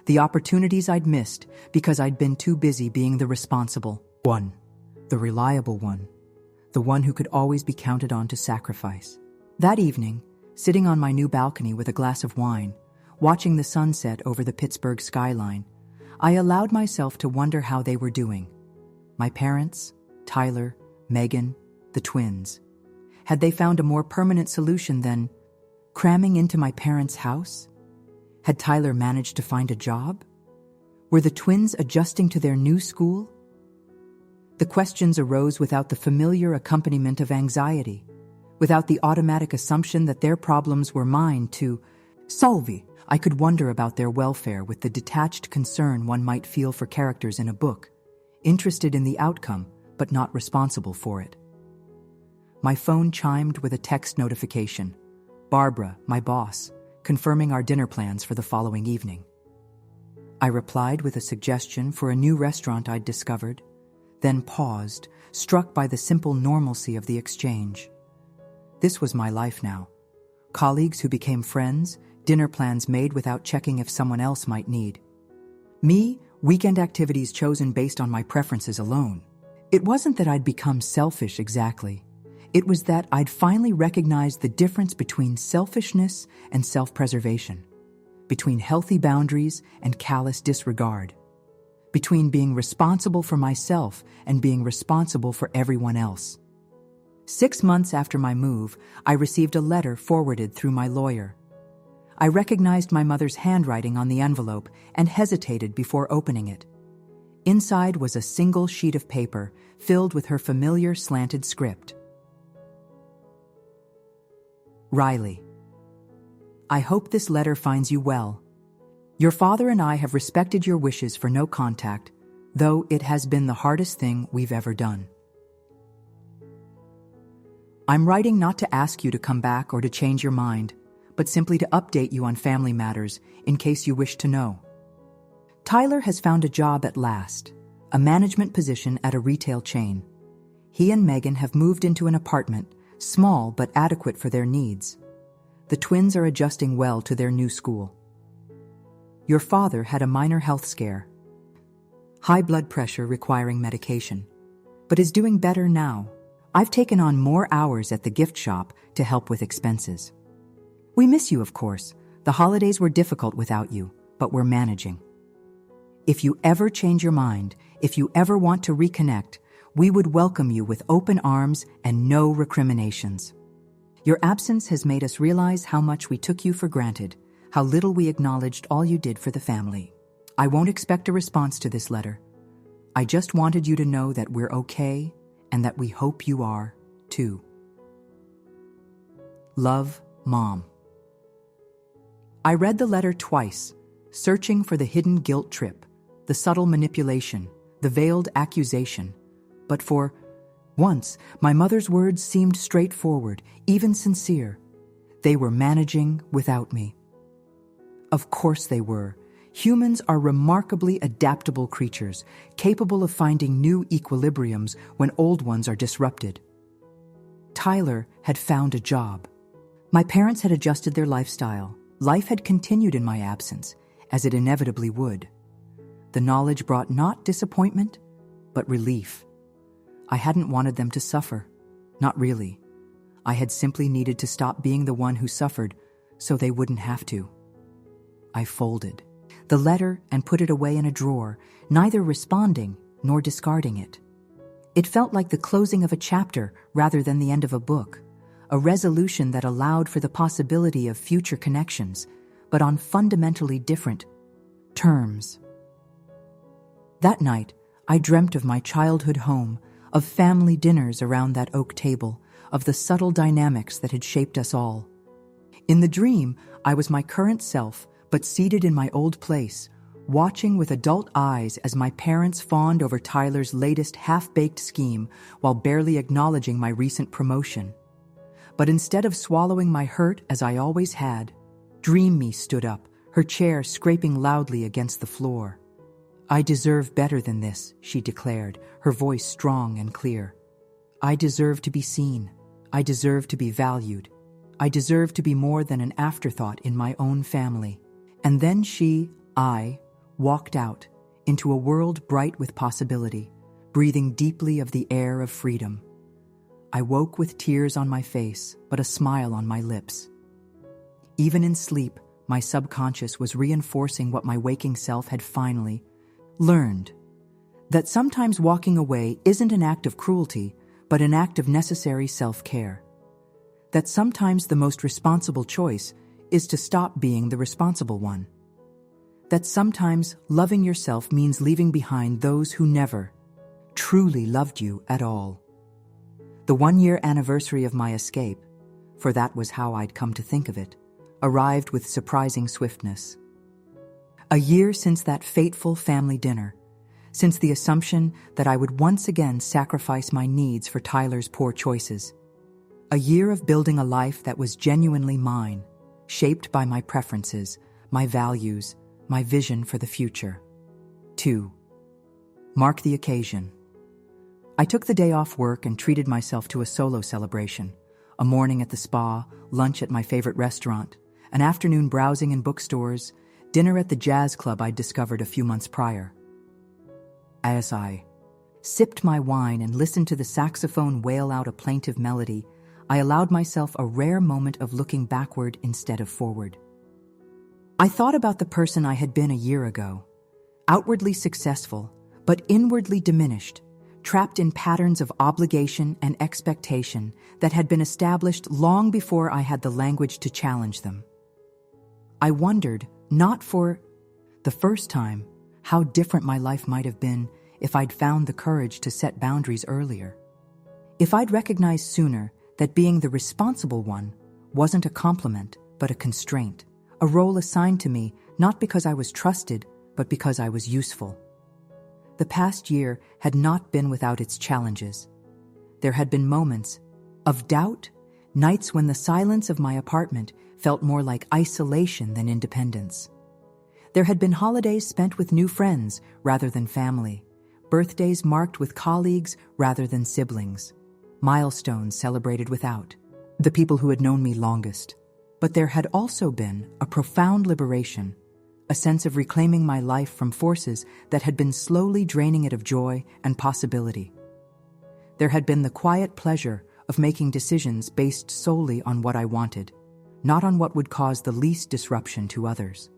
Speaker 1: the opportunities I'd missed because I'd been too busy being the responsible one, the reliable one, the one who could always be counted on to sacrifice. That evening, sitting on my new balcony with a glass of wine, watching the sunset over the Pittsburgh skyline, I allowed myself to wonder how they were doing. My parents, Tyler, Megan, the twins. Had they found a more permanent solution than cramming into my parents' house? Had Tyler managed to find a job? Were the twins adjusting to their new school? The questions arose without the familiar accompaniment of anxiety, without the automatic assumption that their problems were mine to solve. I could wonder about their welfare with the detached concern one might feel for characters in a book, interested in the outcome but not responsible for it. My phone chimed with a text notification. Barbara, my boss, confirming our dinner plans for the following evening. I replied with a suggestion for a new restaurant I'd discovered, then paused, struck by the simple normalcy of the exchange. This was my life now. Colleagues who became friends, dinner plans made without checking if someone else might need. Me, weekend activities chosen based on my preferences alone. It wasn't that I'd become selfish exactly. It was that I'd finally recognized the difference between selfishness and self-preservation, between healthy boundaries and callous disregard, between being responsible for myself and being responsible for everyone else. 6 months after my move, I received a letter forwarded through my lawyer. I recognized my mother's handwriting on the envelope and hesitated before opening it. Inside was a single sheet of paper filled with her familiar slanted script. Riley, I hope this letter finds you well. Your father and I have respected your wishes for no contact, though it has been the hardest thing we've ever done. I'm writing not to ask you to come back or to change your mind, but simply to update you on family matters in case you wish to know. Tyler has found a job at last, a management position at a retail chain. He and Megan have moved into an apartment, small but adequate for their needs. The twins are adjusting well to their new school. Your father had a minor health scare, high blood pressure requiring medication, but is doing better now. I've taken on more hours at the gift shop to help with expenses. We miss you, of course. The holidays were difficult without you, but we're managing. If you ever change your mind, if you ever want to reconnect, we would welcome you with open arms and no recriminations. Your absence has made us realize how much we took you for granted, how little we acknowledged all you did for the family. I won't expect a response to this letter. I just wanted you to know that we're okay and that we hope you are, too. Love, Mom. I read the letter twice, searching for the hidden guilt trip, the subtle manipulation, the veiled accusation. But for once, my mother's words seemed straightforward, even sincere. They were managing without me. Of course they were. Humans are remarkably adaptable creatures, capable of finding new equilibriums when old ones are disrupted. Tyler had found a job. My parents had adjusted their lifestyle. Life had continued in my absence, as it inevitably would. the knowledge brought not disappointment, but relief. I hadn't wanted them to suffer. Not really. I had simply needed to stop being the one who suffered so they wouldn't have to. I folded the letter and put it away in a drawer, neither responding nor discarding it. It felt like the closing of a chapter rather than the end of a book, a resolution that allowed for the possibility of future connections, but on fundamentally different terms. That night, I dreamt of my childhood home, of family dinners around that oak table, of the subtle dynamics that had shaped us all. In the dream, I was my current self, but seated in my old place, watching with adult eyes as my parents fawned over Tyler's latest half-baked scheme while barely acknowledging my recent promotion. But instead of swallowing my hurt as I always had, Dream Me stood up, her chair scraping loudly against the floor. "I deserve better than this," she declared, her voice strong and clear. "I deserve to be seen. I deserve to be valued. I deserve to be more than an afterthought in my own family." And then I walked out into a world bright with possibility, breathing deeply of the air of freedom. I woke with tears on my face, but a smile on my lips. Even in sleep, my subconscious was reinforcing what my waking self had finally learned: that sometimes walking away isn't an act of cruelty, but an act of necessary self-care. That sometimes the most responsible choice is to stop being the responsible one. That sometimes loving yourself means leaving behind those who never truly loved you at all. The 1-year anniversary of my escape, for that was how I'd come to think of it, arrived with surprising swiftness. A year since that fateful family dinner, since the assumption that I would once again sacrifice my needs for Tyler's poor choices. A year of building a life that was genuinely mine, shaped by my preferences, my values, my vision for the future. 2. Mark the occasion. I took the day off work and treated myself to a solo celebration, a morning at the spa, lunch at my favorite restaurant, an afternoon browsing in bookstores, dinner at the jazz club I'd discovered a few months prior. As I sipped my wine and listened to the saxophone wail out a plaintive melody, I allowed myself a rare moment of looking backward instead of forward. I thought about the person I had been a year ago, outwardly successful, but inwardly diminished, trapped in patterns of obligation and expectation that had been established long before I had the language to challenge them. I wondered, not for the first time, how different my life might have been if I'd found the courage to set boundaries earlier. If I'd recognized sooner that being the responsible one wasn't a compliment, but a constraint, a role assigned to me not because I was trusted, but because I was useful. The past year had not been without its challenges. There had been moments of doubt, nights when the silence of my apartment felt more like isolation than independence. There had been holidays spent with new friends rather than family, birthdays marked with colleagues rather than siblings, milestones celebrated without the people who had known me longest. But there had also been a profound liberation, a sense of reclaiming my life from forces that had been slowly draining it of joy and possibility. There had been the quiet pleasure of making decisions based solely on what I wanted, not on what would cause the least disruption to others.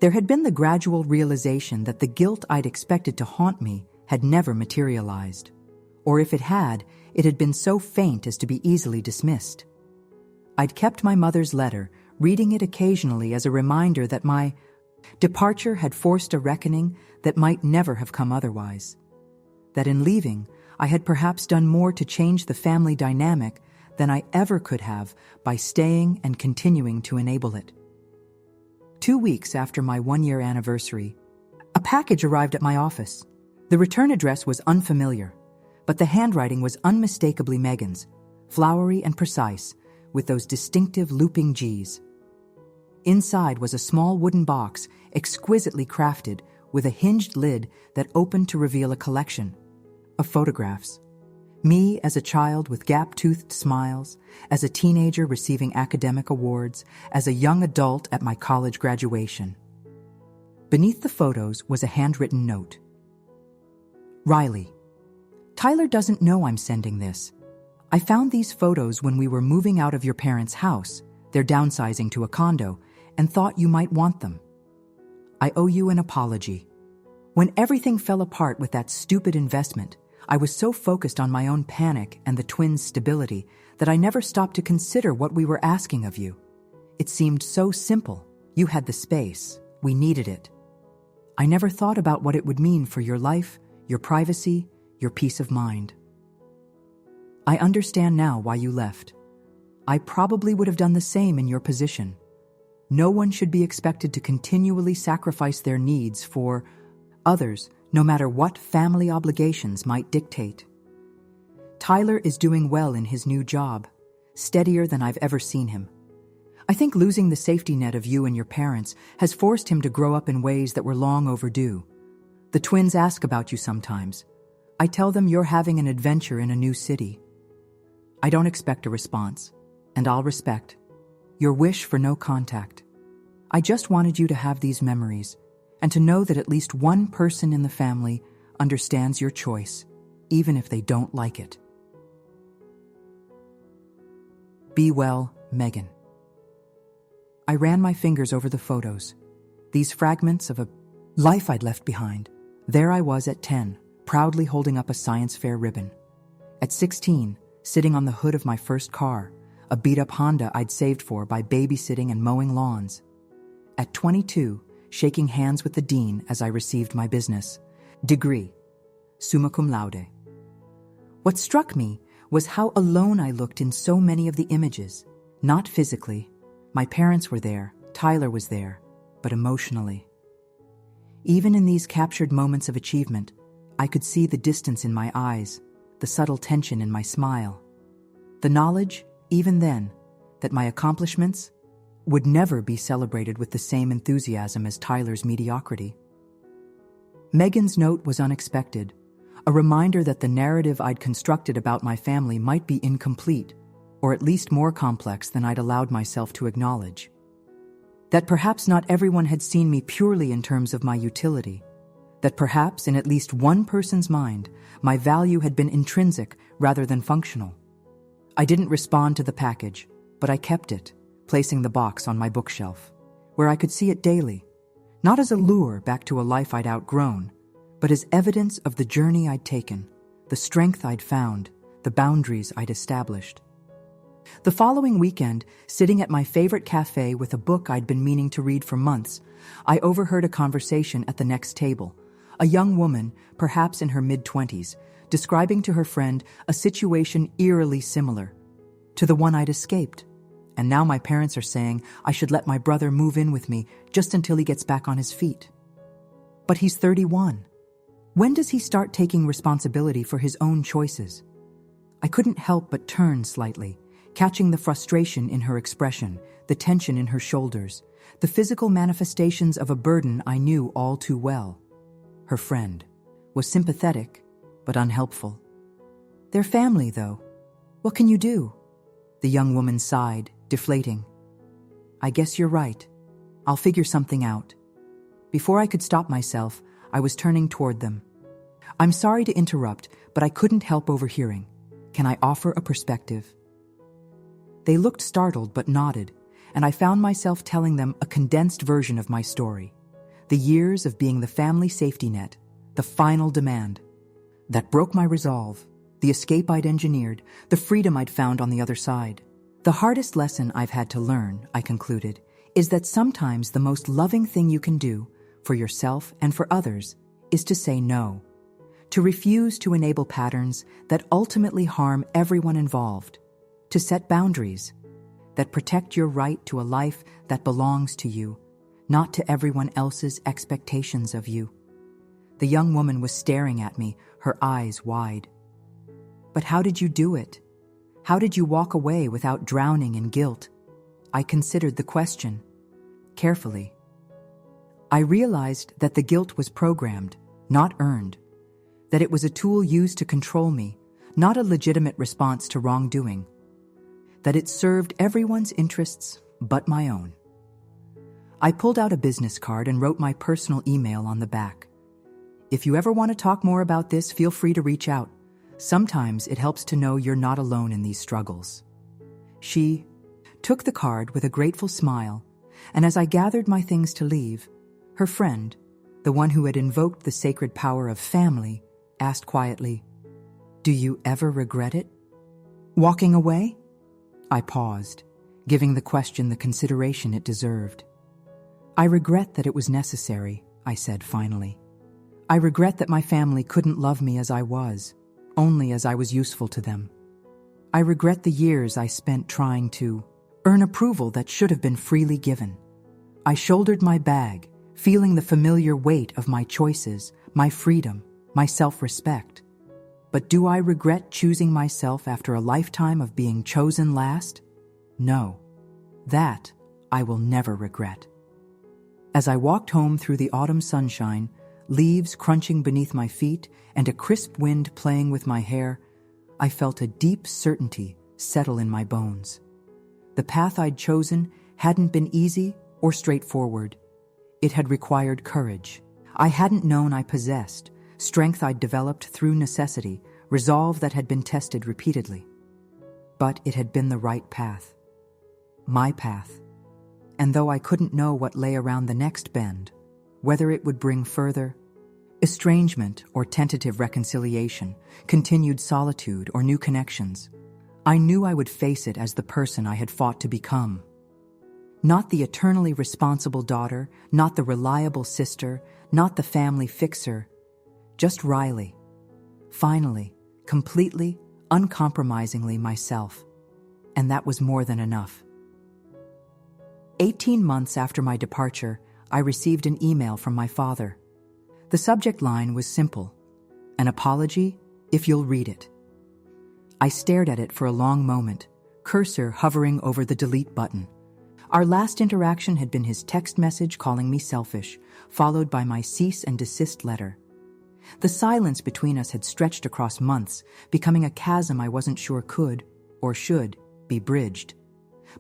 Speaker 1: There had been the gradual realization that the guilt I'd expected to haunt me had never materialized, or if it had been so faint as to be easily dismissed. I'd kept my mother's letter, reading it occasionally as a reminder that my departure had forced a reckoning that might never have come otherwise. That in leaving, I had perhaps done more to change the family dynamic than I ever could have by staying and continuing to enable it. 2 weeks after my 1-year anniversary, a package arrived at my office. The return address was unfamiliar, but the handwriting was unmistakably Megan's, flowery and precise, with those distinctive looping G's. Inside was a small wooden box, exquisitely crafted, with a hinged lid that opened to reveal a collection of photographs. Me as a child with gap-toothed smiles, as a teenager receiving academic awards, as a young adult at my college graduation. Beneath the photos was a handwritten note. Riley, Tyler doesn't know I'm sending this. I found these photos when we were moving out of your parents' house. They're downsizing to a condo and thought you might want them. I owe you an apology. When everything fell apart with that stupid investment, I was so focused on my own panic and the twins' stability that I never stopped to consider what we were asking of you. It seemed so simple. You had the space. We needed it. I never thought about what it would mean for your life, your privacy, your peace of mind. I understand now why you left. I probably would have done the same in your position. No one should be expected to continually sacrifice their needs for others, no matter what family obligations might dictate. Tyler is doing well in his new job, steadier than I've ever seen him. I think losing the safety net of you and your parents has forced him to grow up in ways that were long overdue. The twins ask about you sometimes. I tell them you're having an adventure in a new city. I don't expect a response, and I'll respect your wish for no contact. I just wanted you to have these memories, and to know that at least one person in the family understands your choice, even if they don't like it. Be well, Megan. I ran my fingers over the photos, these fragments of a life I'd left behind. There I was at 10, proudly holding up a science fair ribbon. At 16, sitting on the hood of my first car, a beat-up Honda I'd saved for by babysitting and mowing lawns. At 22, shaking hands with the dean as I received my business degree, summa cum laude. What struck me was how alone I looked in so many of the images, not physically. My parents were there, Tyler was there, but emotionally. Even in these captured moments of achievement, I could see the distance in my eyes, the subtle tension in my smile. The knowledge, even then, that my accomplishments would never be celebrated with the same enthusiasm as Tyler's mediocrity. Megan's note was unexpected, a reminder that the narrative I'd constructed about my family might be incomplete, or at least more complex than I'd allowed myself to acknowledge. That perhaps not everyone had seen me purely in terms of my utility. That perhaps in at least one person's mind, my value had been intrinsic rather than functional. I didn't respond to the package, but I kept it, placing the box on my bookshelf, where I could see it daily, not as a lure back to a life I'd outgrown, but as evidence of the journey I'd taken, the strength I'd found, the boundaries I'd established. The following weekend, sitting at my favorite cafe with a book I'd been meaning to read for months, I overheard a conversation at the next table. A young woman, perhaps in her mid-20s, describing to her friend a situation eerily similar to the one I'd escaped. And now my parents are saying I should let my brother move in with me just until he gets back on his feet. But he's 31. When does he start taking responsibility for his own choices? I couldn't help but turn slightly, catching the frustration in her expression, the tension in her shoulders, the physical manifestations of a burden I knew all too well. Her friend was sympathetic, but unhelpful. Their family, though. What can you do? The young woman sighed, deflating. I guess you're right. I'll figure something out. Before I could stop myself, I was turning toward them. I'm sorry to interrupt, but I couldn't help overhearing. Can I offer a perspective? They looked startled but nodded, and I found myself telling them a condensed version of my story. The years of being the family safety net, the final demand. That broke my resolve, the escape I'd engineered, the freedom I'd found on the other side. The hardest lesson I've had to learn, I concluded, is that sometimes the most loving thing you can do, for yourself and for others, is to say no. To refuse to enable patterns that ultimately harm everyone involved. To set boundaries that protect your right to a life that belongs to you, not to everyone else's expectations of you. The young woman was staring at me, her eyes wide. But how did you do it? How did you walk away without drowning in guilt? I considered the question carefully. I realized that the guilt was programmed, not earned. That it was a tool used to control me, not a legitimate response to wrongdoing. That it served everyone's interests but my own. I pulled out a business card and wrote my personal email on the back. If you ever want to talk more about this, feel free to reach out. Sometimes it helps to know you're not alone in these struggles. She took the card with a grateful smile, and as I gathered my things to leave, her friend, the one who had invoked the sacred power of family, asked quietly, "Do you ever regret it? Walking away?" I paused, giving the question the consideration it deserved. "I regret that it was necessary," I said finally. "I regret that my family couldn't love me as I was, only as I was useful to them. I regret the years I spent trying to earn approval that should have been freely given. I shouldered my bag, feeling the familiar weight of my choices, my freedom, my self-respect. But do I regret choosing myself after a lifetime of being chosen last? No, that I will never regret." As I walked home through the autumn sunshine, leaves crunching beneath my feet and a crisp wind playing with my hair, I felt a deep certainty settle in my bones. The path I'd chosen hadn't been easy or straightforward. It had required courage I hadn't known I possessed, strength I'd developed through necessity, resolve that had been tested repeatedly. But it had been the right path. My path. And though I couldn't know what lay around the next bend, whether it would bring further estrangement or tentative reconciliation, continued solitude or new connections, I knew I would face it as the person I had fought to become. Not the eternally responsible daughter, not the reliable sister, not the family fixer, just Riley. Finally, completely, uncompromisingly myself. And that was more than enough. 18 months after my departure, I received an email from my father. The subject line was simple: "An apology, if you'll read it." I stared at it for a long moment, cursor hovering over the delete button. Our last interaction had been his text message calling me selfish, followed by my cease and desist letter. The silence between us had stretched across months, becoming a chasm I wasn't sure could, or should, be bridged.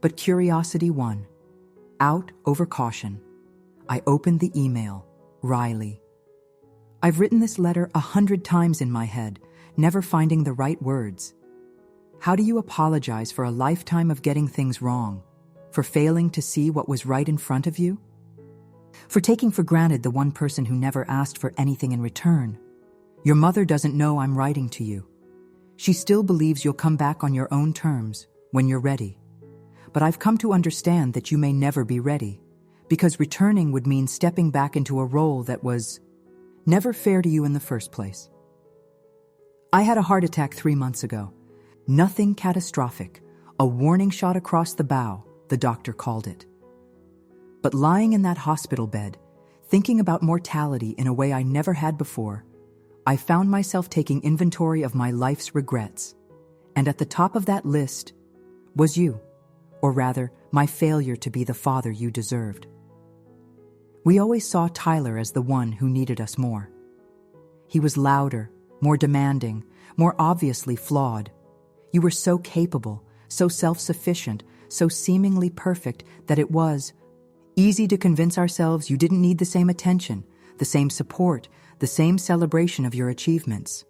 Speaker 1: But curiosity won. Out over caution, I opened the email. Riley. I've written this letter 100 times in my head, never finding the right words. How do you apologize for a lifetime of getting things wrong? For failing to see what was right in front of you? For taking for granted the one person who never asked for anything in return? Your mother doesn't know I'm writing to you. She still believes you'll come back on your own terms, when you're ready. But I've come to understand that you may never be ready, because returning would mean stepping back into a role that was never fair to you in the first place. I had a heart attack 3 months ago. Nothing catastrophic, a warning shot across the bow, the doctor called it. But lying in that hospital bed, thinking about mortality in a way I never had before, I found myself taking inventory of my life's regrets. And at the top of that list was you, or rather, my failure to be the father you deserved. We always saw Tyler as the one who needed us more. He was louder, more demanding, more obviously flawed. You were so capable, so self-sufficient, so seemingly perfect that it was easy to convince ourselves you didn't need the same attention, the same support, the same celebration of your achievements.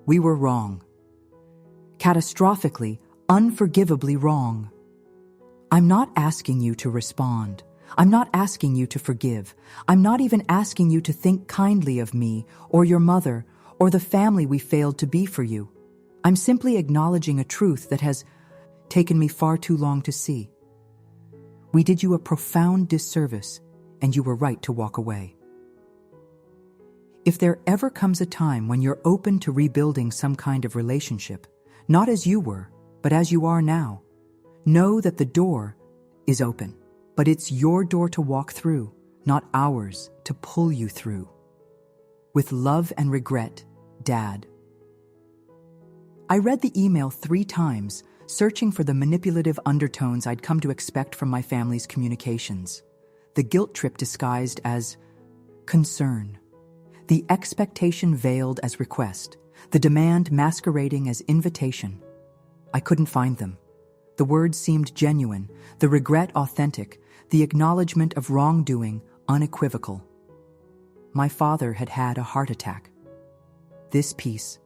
Speaker 1: We were wrong. Catastrophically, unforgivably wrong. I'm not asking you to respond. I'm not asking you to forgive. I'm not even asking you to think kindly of me or your mother or the family we failed to be for you. I'm simply acknowledging a truth that has taken me far too long to see. We did you a profound disservice, and you were right to walk away. If there ever comes a time when you're open to rebuilding some kind of relationship, not as you were, but as you are now, know that the door is open. But it's your door to walk through, not ours to pull you through. With love and regret, Dad. I read the email 3 times, searching for the manipulative undertones I'd come to expect from my family's communications. The guilt trip disguised as concern. The expectation veiled as request. The demand masquerading as invitation. I couldn't find them. The words seemed genuine, the regret authentic, the acknowledgement of wrongdoing unequivocal. My father had had a heart attack. This piece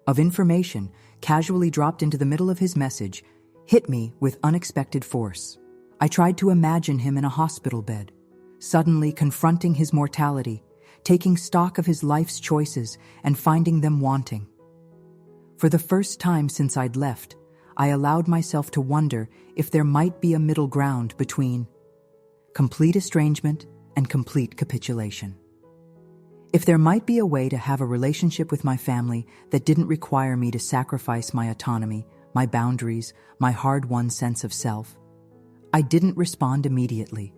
Speaker 1: of information, casually dropped into the middle of his message, hit me with unexpected force. I tried to imagine him in a hospital bed, suddenly confronting his mortality, taking stock of his life's choices and finding them wanting. For the first time since I'd left, I allowed myself to wonder if there might be a middle ground between complete estrangement and complete capitulation. If there might be a way to have a relationship with my family that didn't require me to sacrifice my autonomy, my boundaries, my hard-won sense of self. I didn't respond immediately.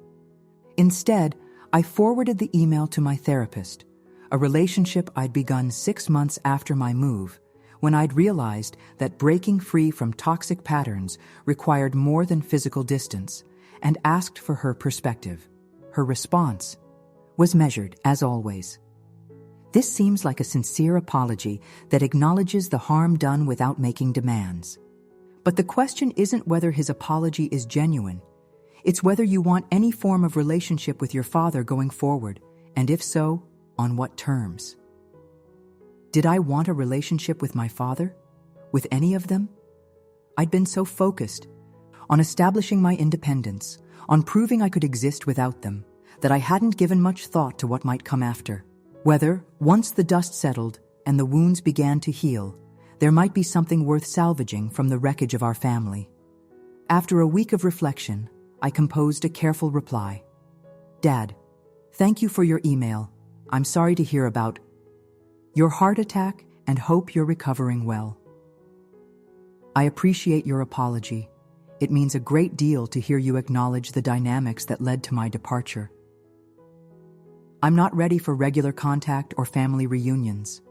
Speaker 1: Instead, I forwarded the email to my therapist, a relationship I'd begun 6 months after my move, when I'd realized that breaking free from toxic patterns required more than physical distance, and asked for her perspective. Her response was measured, as always. This seems like a sincere apology that acknowledges the harm done without making demands. But the question isn't whether his apology is genuine. It's whether you want any form of relationship with your father going forward, and if so, on what terms. Did I want a relationship with my father? With any of them? I'd been so focused on establishing my independence, on proving I could exist without them, that I hadn't given much thought to what might come after. Whether, once the dust settled and the wounds began to heal, there might be something worth salvaging from the wreckage of our family. After a week of reflection, I composed a careful reply. Dad, thank you for your email. I'm sorry to hear about your heart attack and hope you're recovering well. I appreciate your apology. It means a great deal to hear you acknowledge the dynamics that led to my departure. I'm not ready for regular contact or family reunions.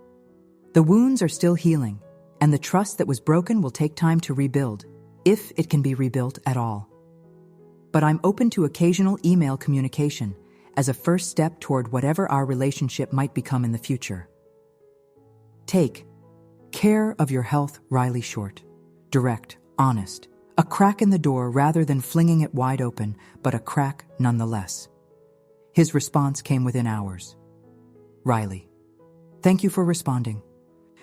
Speaker 1: The wounds are still healing, and the trust that was broken will take time to rebuild, if it can be rebuilt at all. But I'm open to occasional email communication as a first step toward whatever our relationship might become in the future. Take care of your health, Riley Short. Direct, honest. A crack in the door rather than flinging it wide open, but a crack nonetheless. His response came within hours. Riley, thank you for responding.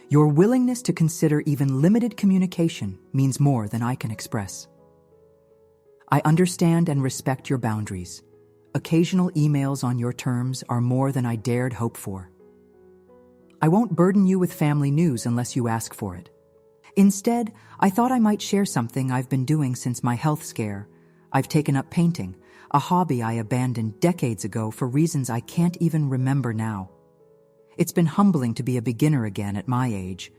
Speaker 1: Your willingness to consider even limited communication means more than I can express. I understand and respect your boundaries. Occasional emails on your terms are more than I dared hope for. I won't burden you with family news unless you ask for it. Instead, I thought I might share something I've been doing since my health scare. I've taken up painting, a hobby I abandoned decades ago for reasons I can't even remember now. It's been humbling to be a beginner again at my age,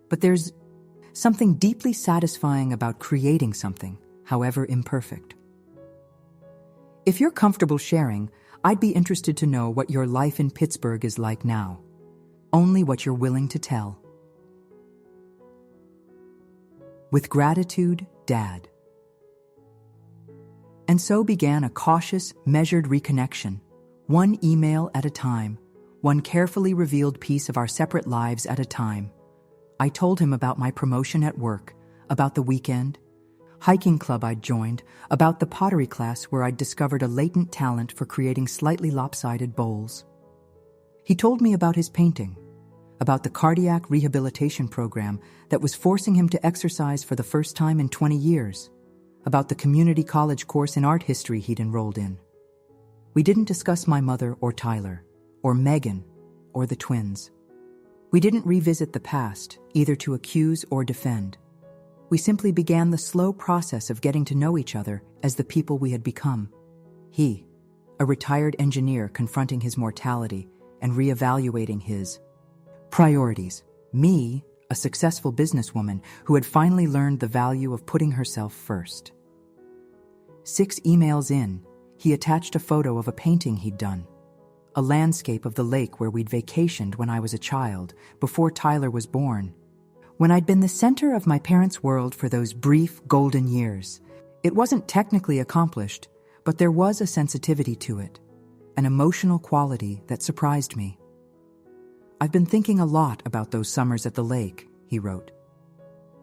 Speaker 1: but there's something deeply satisfying about creating something, however imperfect. If you're comfortable sharing, I'd be interested to know what your life in Pittsburgh is like now. Only what you're willing to tell. With gratitude, Dad. And so began a cautious, measured reconnection, one email at a time, one carefully revealed piece of our separate lives at a time. I told him about my promotion at work, about the weekend, hiking club I'd joined, about the pottery class where I'd discovered a latent talent for creating slightly lopsided bowls. He told me about his painting, about the cardiac rehabilitation program that was forcing him to exercise for the first time in 20 years, about the community college course in art history he'd enrolled in. We didn't discuss my mother or Tyler, or Megan, or the twins. We didn't revisit the past, either to accuse or defend. We simply began the slow process of getting to know each other as the people we had become. He, a retired engineer confronting his mortality and reevaluating his priorities. Me, a successful businesswoman who had finally learned the value of putting herself first. 6 emails in, he attached a photo of a painting he'd done, a landscape of the lake where we'd vacationed when I was a child, before Tyler was born. When I'd been the center of my parents' world for those brief, golden years, it wasn't technically accomplished, but there was a sensitivity to it, an emotional quality that surprised me. I've been thinking a lot about those summers at the lake, he wrote.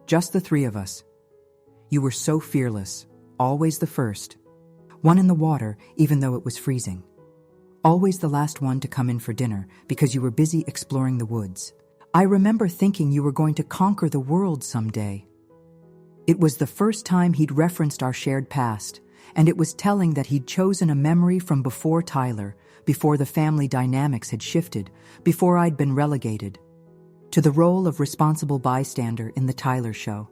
Speaker 1: Just the 3 of us. You were so fearless, always the first. One in the water, even though it was freezing. Always the last one to come in for dinner because you were busy exploring the woods. I remember thinking you were going to conquer the world someday. It was the first time he'd referenced our shared past, and it was telling that he'd chosen a memory from before Tyler, before the family dynamics had shifted, before I'd been relegated to the role of responsible bystander in the Tyler show.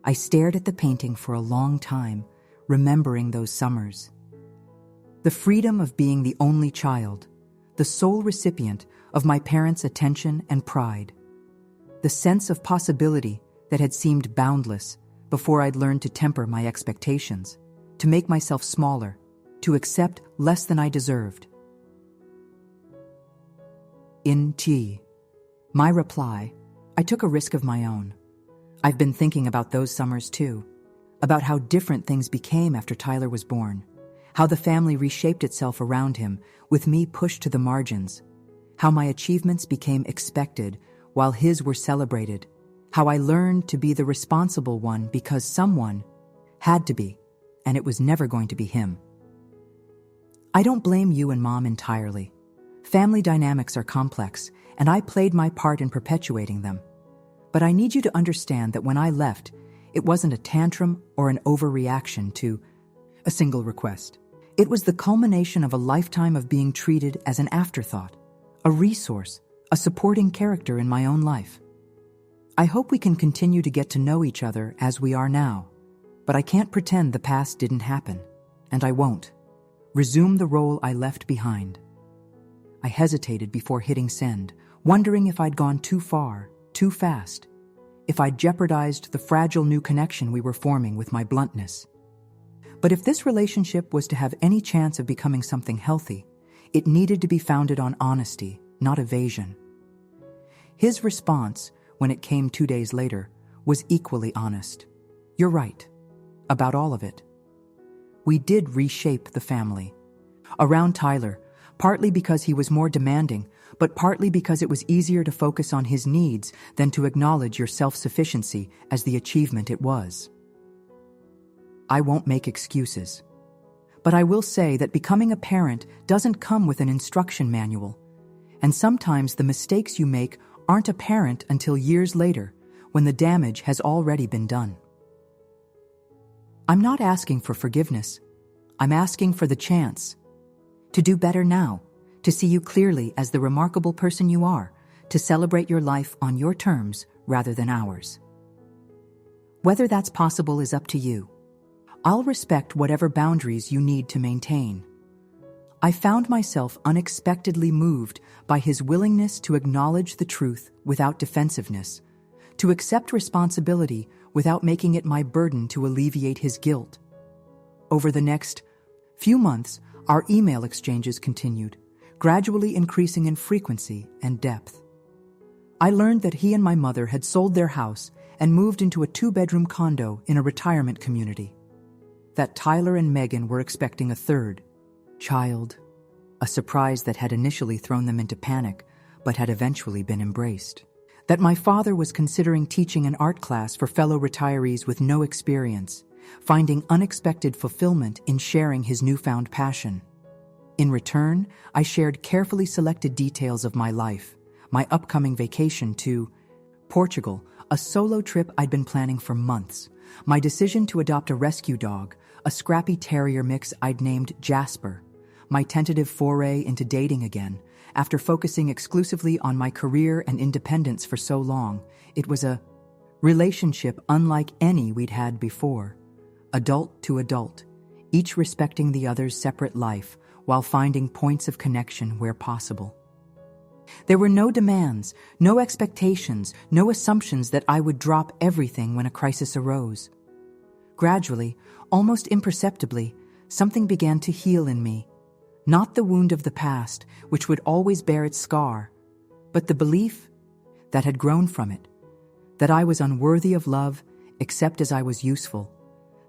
Speaker 1: I stared at the painting for a long time, remembering those summers. The freedom of being the only child, the sole recipient of my parents' attention and pride. The sense of possibility that had seemed boundless before I'd learned to temper my expectations, to make myself smaller, to accept less than I deserved. In T. My reply, I took a risk of my own. I've been thinking about those summers too, about how different things became after Tyler was born, how the family reshaped itself around him, with me pushed to the margins, how my achievements became expected while his were celebrated, how I learned to be the responsible one because someone had to be, and it was never going to be him. I don't blame you and Mom entirely. Family dynamics are complex, and I played my part in perpetuating them. But I need you to understand that when I left, it wasn't a tantrum or an overreaction to a single request. It was the culmination of a lifetime of being treated as an afterthought, a resource, a supporting character in my own life. I hope we can continue to get to know each other as we are now, but I can't pretend the past didn't happen, and I won't. Resume the role I left behind. I hesitated before hitting send, wondering if I'd gone too far, too fast, if I'd jeopardized the fragile new connection we were forming with my bluntness. But if this relationship was to have any chance of becoming something healthy, it needed to be founded on honesty, not evasion. His response, when it came 2 days later, was equally honest. You're right. About all of it. We did reshape the family. Around Tyler, partly because he was more demanding, but partly because it was easier to focus on his needs than to acknowledge your self-sufficiency as the achievement it was. I won't make excuses. But I will say that becoming a parent doesn't come with an instruction manual, and sometimes the mistakes you make aren't apparent until years later, when the damage has already been done. I'm not asking for forgiveness. I'm asking for the chance to do better now, to see you clearly as the remarkable person you are, to celebrate your life on your terms rather than ours. Whether that's possible is up to you. I'll respect whatever boundaries you need to maintain. I found myself unexpectedly moved by his willingness to acknowledge the truth without defensiveness, to accept responsibility without making it my burden to alleviate his guilt. Over the next few months, our email exchanges continued, gradually increasing in frequency and depth. I learned that he and my mother had sold their house and moved into a 2-bedroom condo in a retirement community. That Tyler and Megan were expecting a third child, a surprise that had initially thrown them into panic, but had eventually been embraced. That my father was considering teaching an art class for fellow retirees with no experience, finding unexpected fulfillment in sharing his newfound passion. In return, I shared carefully selected details of my life, my upcoming vacation to Portugal, a solo trip I'd been planning for months, my decision to adopt a rescue dog, a scrappy terrier mix I'd named Jasper, my tentative foray into dating again. After focusing exclusively on my career and independence for so long, it was a relationship unlike any we'd had before. Adult to adult, each respecting the other's separate life while finding points of connection where possible. There were no demands, no expectations, no assumptions that I would drop everything when a crisis arose. Gradually, almost imperceptibly, something began to heal in me. Not the wound of the past, which would always bear its scar, but the belief that had grown from it, that I was unworthy of love except as I was useful,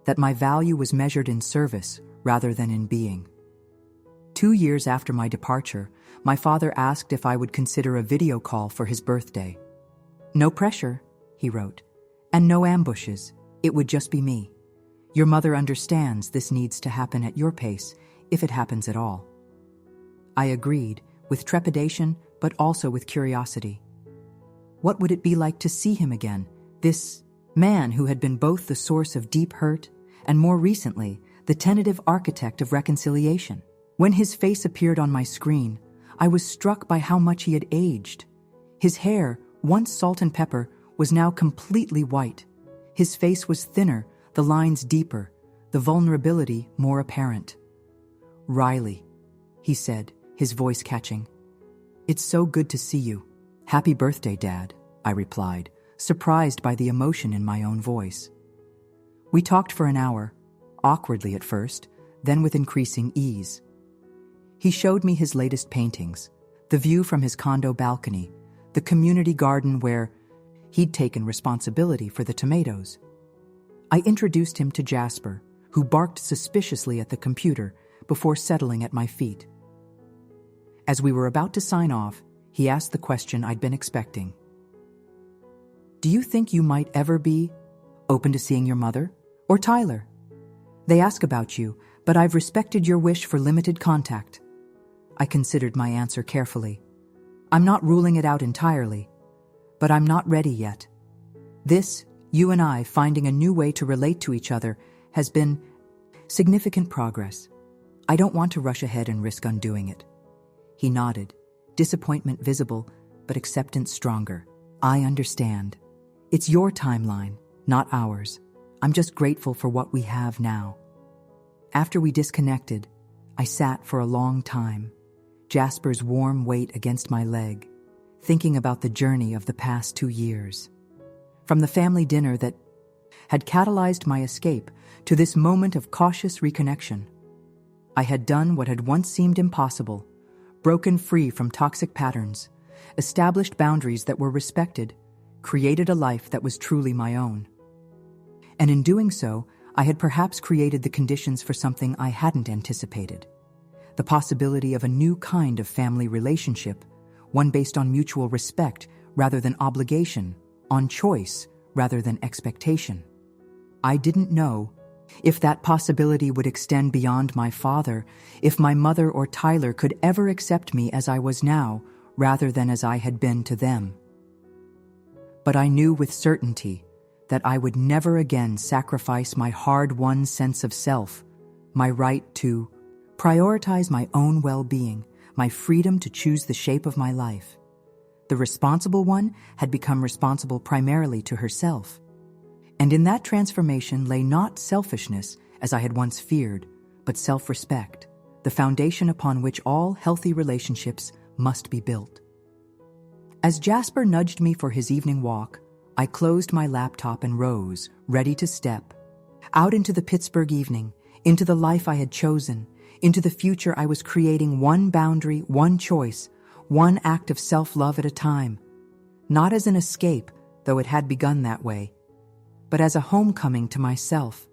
Speaker 1: that my value was measured in service rather than in being. 2 years after my departure, my father asked if I would consider a video call for his birthday. No pressure, he wrote, and no ambushes. It would just be me. Your mother understands this needs to happen at your pace, if it happens at all. I agreed, with trepidation, but also with curiosity. What would it be like to see him again, this man who had been both the source of deep hurt and, more recently, the tentative architect of reconciliation? When his face appeared on my screen, I was struck by how much he had aged. His hair, once salt and pepper, was now completely white. His face was thinner, the lines deeper, the vulnerability more apparent. "Riley," he said, his voice catching. "It's so good to see you." "Happy birthday, Dad," I replied, surprised by the emotion in my own voice. We talked for an hour, awkwardly at first, then with increasing ease. He showed me his latest paintings, the view from his condo balcony, the community garden where he'd taken responsibility for the tomatoes. I introduced him to Jasper, who barked suspiciously at the computer before settling at my feet. As we were about to sign off, he asked the question I'd been expecting. "Do you think you might ever be open to seeing your mother? Or Tyler? They ask about you, but I've respected your wish for limited contact." I considered my answer carefully. "I'm not ruling it out entirely, but I'm not ready yet. This, you and I finding a new way to relate to each other, has been significant progress. I don't want to rush ahead and risk undoing it." He nodded, disappointment visible, but acceptance stronger. "I understand. It's your timeline, not ours. I'm just grateful for what we have now." After we disconnected, I sat for a long time, Jasper's warm weight against my leg, thinking about the journey of the past 2 years. From the family dinner that had catalyzed my escape to this moment of cautious reconnection. I had done what had once seemed impossible, broken free from toxic patterns, established boundaries that were respected, created a life that was truly my own. And in doing so, I had perhaps created the conditions for something I hadn't anticipated. The possibility of a new kind of family relationship, one based on mutual respect rather than obligation, on choice rather than expectation. I didn't know if that possibility would extend beyond my father, if my mother or Tyler could ever accept me as I was now, rather than as I had been to them. But I knew with certainty that I would never again sacrifice my hard-won sense of self, my right to prioritize my own well-being, my freedom to choose the shape of my life. The responsible one had become responsible primarily to herself. And in that transformation lay not selfishness, as I had once feared, but self-respect, the foundation upon which all healthy relationships must be built. As Jasper nudged me for his evening walk, I closed my laptop and rose, ready to step out into the Pittsburgh evening, into the life I had chosen, into the future I was creating, one boundary, one choice, one act of self-love at a time. Not as an escape, though it had begun that way, but as a homecoming to myself,